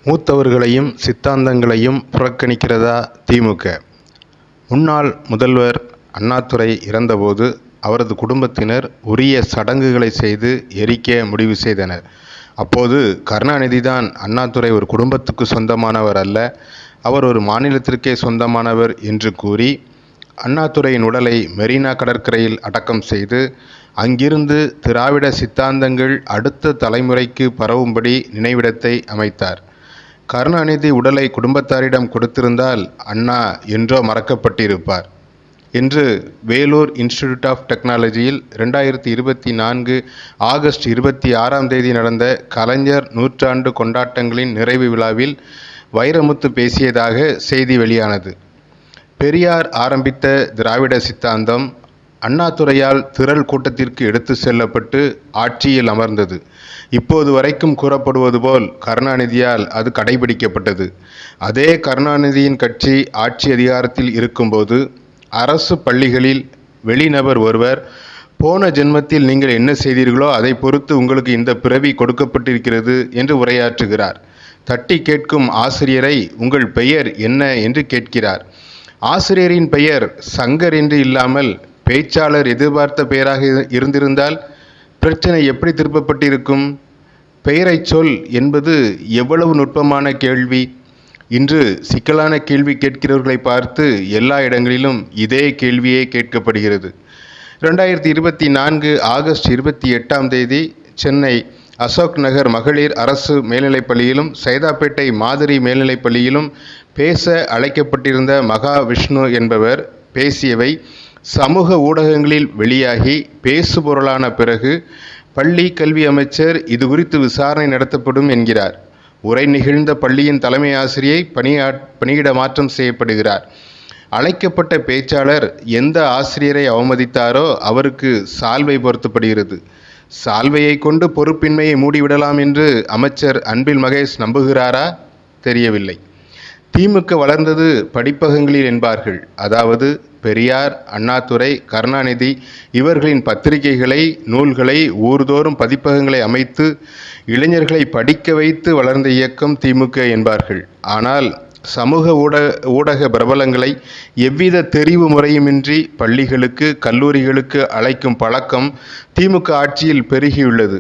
மூத்தவர்களையும் சித்தாந்தங்களையும் புறக்கணிக்கிறதா திமுக? முன்னாள் முதல்வர் அண்ணாதுரை இறந்தபோது அவரது குடும்பத்தினர் உரிய சடங்குகளை செய்து எரிக்க முடிவு செய்தனர். அப்போது கருணாநிதிதான் அண்ணாதுரை ஒரு குடும்பத்துக்கு சொந்தமானவர் அல்ல, அவர் ஒரு மாநிலத்திற்கே சொந்தமானவர் என்று கூறி அண்ணாதுரையின் உடலை மெரினா கடற்கரையில் அடக்கம் செய்து அங்கிருந்து திராவிட சித்தாந்தங்கள் அடுத்த தலைமுறைக்கு பரவும்படி நினைவிடத்தை அமைத்தார். கருணாநிதி உடலை குடும்பத்தாரிடம் கொடுத்திருந்தால் அண்ணா என்றோ மறக்கப்பட்டிருப்பார் என்று வேலூர் இன்ஸ்டிடியூட் ஆஃப் டெக்னாலஜியில் 2024 ஆகஸ்ட் 26 நடந்த கலைஞர் நூற்றாண்டு கொண்டாட்டங்களின் நிறைவு விழாவில் வைரமுத்து பேசியதாக செய்தி வெளியானது. பெரியார் ஆரம்பித்த திராவிட சித்தாந்தம் அண்ணாதுரையால் திரள் கூட்டத்திற்கு எடுத்து செல்லப்பட்டு ஆட்சியில் அமர்ந்தது. இப்போது வரைக்கும் கூறப்படுவது போல் கருணாநிதியால் அது கடைபிடிக்கப்பட்டது. அதே கருணாநிதியின் கட்சி ஆட்சி அதிகாரத்தில் இருக்கும்போது அரசு பள்ளிகளில் வெளிநபர் ஒருவர் போன ஜென்மத்தில் நீங்கள் என்ன செய்தீர்களோ அதை பொறுத்து உங்களுக்கு இந்த பிறவி கொடுக்கப்பட்டிருக்கிறது என்று உரையாற்றுகிறார். தட்டி கேட்கும் ஆசிரியரை உங்கள் பெயர் என்ன என்று கேட்கிறார். ஆசிரியரின் பெயர் சங்கர் என்று இல்லாமல் பேச்சாளர் எதிர்பார்த்த பெயராக இருந்திருந்தால் பிரச்சனை எப்படி திருப்பப்பட்டிருக்கும்? பெயரை சொல் என்பது எவ்வளவு நுட்பமான கேள்வி. இன்று சிக்கலான கேள்வி கேட்கிறவர்களை பார்த்து எல்லா இடங்களிலும் இதே கேள்வியே கேட்கப்படுகிறது. 2024 ஆகஸ்ட் 28 சென்னை அசோக் நகர் மகளிர் அரசு மேல்நிலைப்பள்ளியிலும் சைதாப்பேட்டை மாதிரி மேல்நிலைப்பள்ளியிலும் பேச அழைக்கப்பட்டிருந்த மகா விஷ்ணு என்பவர் பேசியவை சமூக ஊடகங்களில் வெளியாகி பேசுபொருளான பிறகு பள்ளி கல்வி அமைச்சர் இது குறித்து விசாரணை நடத்தப்படும் என்கிறார். உரை நிகழ்ந்த பள்ளியின் தலைமை ஆசிரியை பணியிட மாற்றம் செய்யப்படுகிறார். அழைக்கப்பட்ட பேச்சாளர் எந்த ஆசிரியரை அவமதித்தாரோ அவருக்கு சால்வை பொருத்தப்படுகிறது. சால்வையை கொண்டு பொறுப்பின்மையை மூடிவிடலாம் என்று அமைச்சர் அன்பில் மகேஷ் நம்புகிறாரா? தெரியவில்லை. திமுக வளர்ந்தது படிப்பகங்களில் என்பார்கள். அதாவது பெரியார், அண்ணாதுரை, கருணாநிதி இவர்களின் பத்திரிகைகளை, நூல்களை, ஊர்தோறும் பதிப்பகங்களை அமைத்து இளைஞர்களை படிக்க வைத்து வளர்ந்த இயக்கம் திமுக என்பார்கள். ஆனால் சமூக ஊடக பிரபலங்களை எவ்வித தெரிவு முறையுமின்றி பள்ளிகளுக்கு, கல்லூரிகளுக்கு அழைக்கும் பழக்கம் திமுக ஆட்சியில் பெருகியுள்ளது.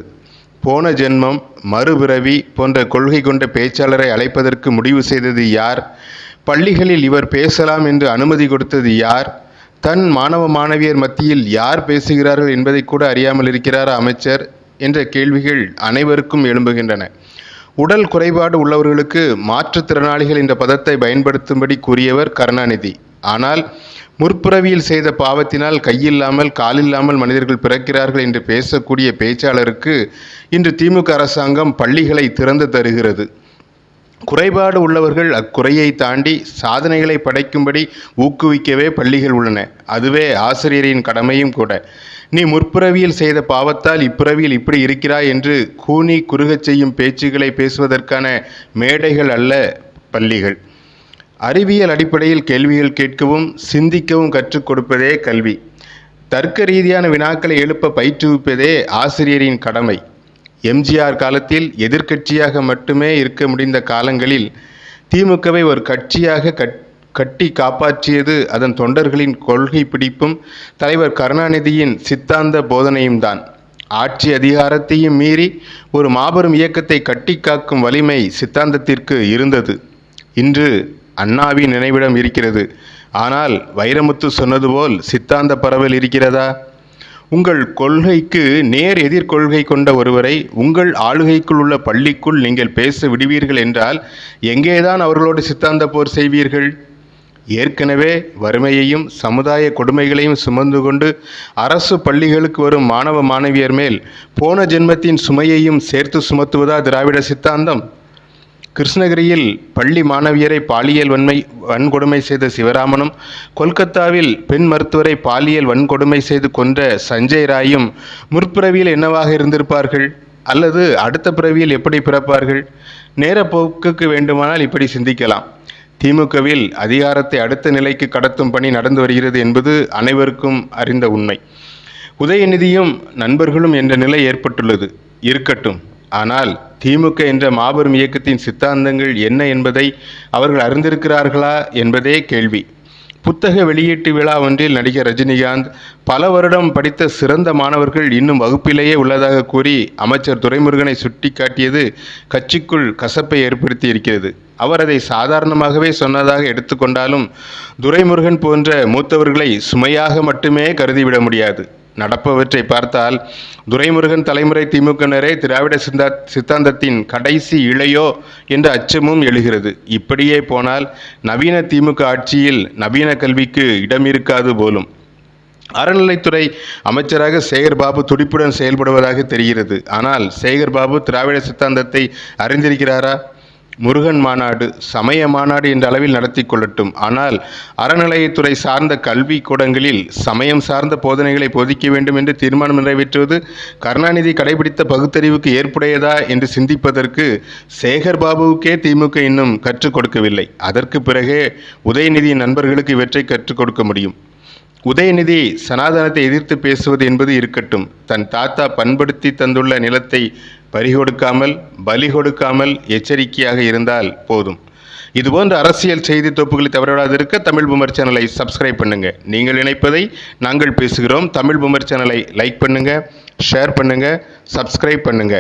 போன ஜென்மம், மறுபிறவி போன்ற கொள்கை கொண்ட பேச்சாளரை அழைப்பதற்கு முடிவு செய்தது யார்? பள்ளிகளில் இவர் பேசலாம் என்று அனுமதி கொடுத்தது யார்? தன் மாணவ மாணவியர் மத்தியில் யார் பேசுகிறார்கள் என்பதை கூட அறியாமல் இருக்கிறாரா அமைச்சர் என்ற கேள்விகள் அனைவருக்கும் எழும்புகின்றன. உடல் குறைபாடு உள்ளவர்களுக்கு மாற்றுத்திறனாளிகள் என்ற பதத்தை பயன்படுத்தும்படி கூறியவர் கருணாநிதி. ஆனால் முற்பிறவியில் செய்த பாவத்தினால் கையில்லாமல் காலில்லாமல் மனிதர்கள் பிறக்கிறார்கள் என்று பேசக்கூடிய பேச்சாளருக்கு இன்று திமுக அரசாங்கம் பள்ளிகளை திறந்து தருகிறது. குறைபாடு உள்ளவர்கள் அக்குறையை தாண்டி சாதனைகளை படைக்கும்படி ஊக்குவிக்கவே பள்ளிகள் உள்ளன. அதுவே ஆசிரியரின் கடமையும் கூட. நீ முற்பிறவியில் செய்த பாவத்தால் இப்பிறவியில் இப்படி இருக்கிறாய் என்று கூனி குறுகச் செய்யும் பேச்சுகளை பேசுவதற்கான மேடைகள் அல்ல பள்ளிகள். அறிவியல் அடிப்படையில் கேள்விகள் கேட்கவும் சிந்திக்கவும் கற்றுக் கொடுப்பதே கல்வி. தர்க்க ரீதியான வினாக்களை எழுப்ப பயிற்றுவிப்பதே ஆசிரியரின் கடமை. எம்ஜிஆர் காலத்தில் எதிர்க்கட்சியாக மட்டுமே இருக்க முடிந்த காலங்களில் திமுகவை ஒரு கட்சியாக கட்டி காப்பாற்றியது அதன் தொண்டர்களின் கொள்கை பிடிப்பும் தலைவர் கருணாநிதியின் சித்தாந்த போதனையும் தான். ஆட்சி அதிகாரத்தையும் மீறி ஒரு மாபெரும் இயக்கத்தை கட்டி காக்கும் வலிமை சித்தாந்தத்திற்கு இருந்தது. இன்று அண்ணாவின் நினைவிடம் இருக்கிறது. ஆனால் வைரமுத்து சொன்னது போல் சித்தாந்த பரவல் இருக்கிறதா? உங்கள் கொள்கைக்கு நேர் எதிர்கொள்கை கொண்ட ஒருவரை உங்கள் ஆளுகைக்குள் உள்ள பள்ளிக்குள் நீங்கள் பேச விடுவீர்கள் என்றால் எங்கேதான் அவர்களோடு சித்தாந்த போர் செய்வீர்கள்? ஏற்கனவே வறுமையையும் சமுதாய கொடுமைகளையும் சுமந்து கொண்டு அரசு பள்ளிகளுக்கு வரும் மாணவ மாணவியர் மேல் போன ஜென்மத்தின் சுமையையும் சேர்த்து சுமத்துவதா திராவிட சித்தாந்தம்? கிருஷ்ணகிரியில் பள்ளி மாணவியரை பாலியல் வன்கொடுமை செய்த சிவராமனும், கொல்கத்தாவில் பெண் மருத்துவரை பாலியல் வன்கொடுமை செய்து கொன்ற சஞ்சய் ராயும் முற்பிறவியில் என்னவாக இருந்திருப்பார்கள்? அல்லது அடுத்த பிறவியில் எப்படி பிறப்பார்கள்? நேர போக்குக்கு வேண்டுமானால் இப்படி சிந்திக்கலாம். திமுகவில் அதிகாரத்தை அடுத்த நிலைக்கு கடத்தும் பணி நடந்து வருகிறது என்பது அனைவருக்கும் அறிந்த உண்மை. உதயநிதியும் நண்பர்களும் என்ற நிலை ஏற்பட்டுள்ளது. இருக்கட்டும். ஆனால் திமுக என்ற மாபெரும் இயக்கத்தின் சித்தாந்தங்கள் என்ன என்பதை அவர்கள் அறிந்திருக்கிறார்களா என்பதே கேள்வி. புத்தக வெளியீட்டு விழா ஒன்றில் நடிகர் ரஜினிகாந்த் பல வருடம் படித்த சிறந்த மாணவர்கள் இன்னும் வகுப்பிலேயே உள்ளதாக கூறி அமைச்சர் துரைமுருகனை சுட்டிக்காட்டியது கட்சிக்குள் கசப்பை ஏற்படுத்தி இருக்கிறது. அவர் அதை சாதாரணமாகவே சொன்னதாக எடுத்துக்கொண்டாலும் துரைமுருகன் போன்ற மூத்தவர்களை சுமையாக மட்டுமே கருதிவிட முடியாது. நடப்பவற்றை பார்த்தால் துரைமுருகன் தலைமுறை திமுகவினரே திராவிட சித்தாந்தத்தின் கடைசி இழையோ என்ற அச்சமும் எழுகிறது. இப்படியே போனால் நவீன திமுக ஆட்சியில் நவீன கல்விக்கு இடம் இருக்காது போலும். அறநிலைத்துறை அமைச்சராக சேகர்பாபு துடிப்புடன் செயல்படுவதாக தெரிகிறது. ஆனால் சேகர்பாபு திராவிட சித்தாந்தத்தை அறிந்திருக்கிறாரா? முருகன் மாநாடு, சமய மாநாடு என்ற அளவில் நடத்தி கொள்ளட்டும். ஆனால் அறநிலையத்துறை சார்ந்த கல்வி கூடங்களில் சமயம் சார்ந்த போதனைகளை போதிக்க வேண்டும் என்று தீர்மானம் நிறைவேற்றுவது கருணாநிதி கடைபிடித்த பகுத்தறிவுக்கு ஏற்புடையதா என்று சிந்திப்பதற்கு சேகர்பாபுவுக்கே திமுக இன்னும் கற்றுக் கொடுக்கவில்லை. அதற்கு பிறகே உதயநிதியின் நண்பர்களுக்கு இவற்றை கற்றுக் கொடுக்க முடியும். உதயநிதி சனாதனத்தை எதிர்த்து பேசுவது என்பது இருக்கட்டும், தன் தாத்தா பண்படுத்தி தந்துள்ள நிலத்தை பறிகொடுக்காமல் பலி கொடுக்காமல் எச்சரிக்கையாக இருந்தால் போதும். இதுபோன்ற அரசியல் செய்தி தொப்புகளை தவறவிடாதிருக்க தமிழ் பூமர் சேனலை சப்ஸ்கிரைப் பண்ணுங்க. நீங்கள் நினைப்பதை நாங்கள் பேசுகிறோம். தமிழ் பூமர் சேனலை லைக் பண்ணுங்க, ஷேர் பண்ணுங்க, சப்ஸ்கிரைப் பண்ணுங்க.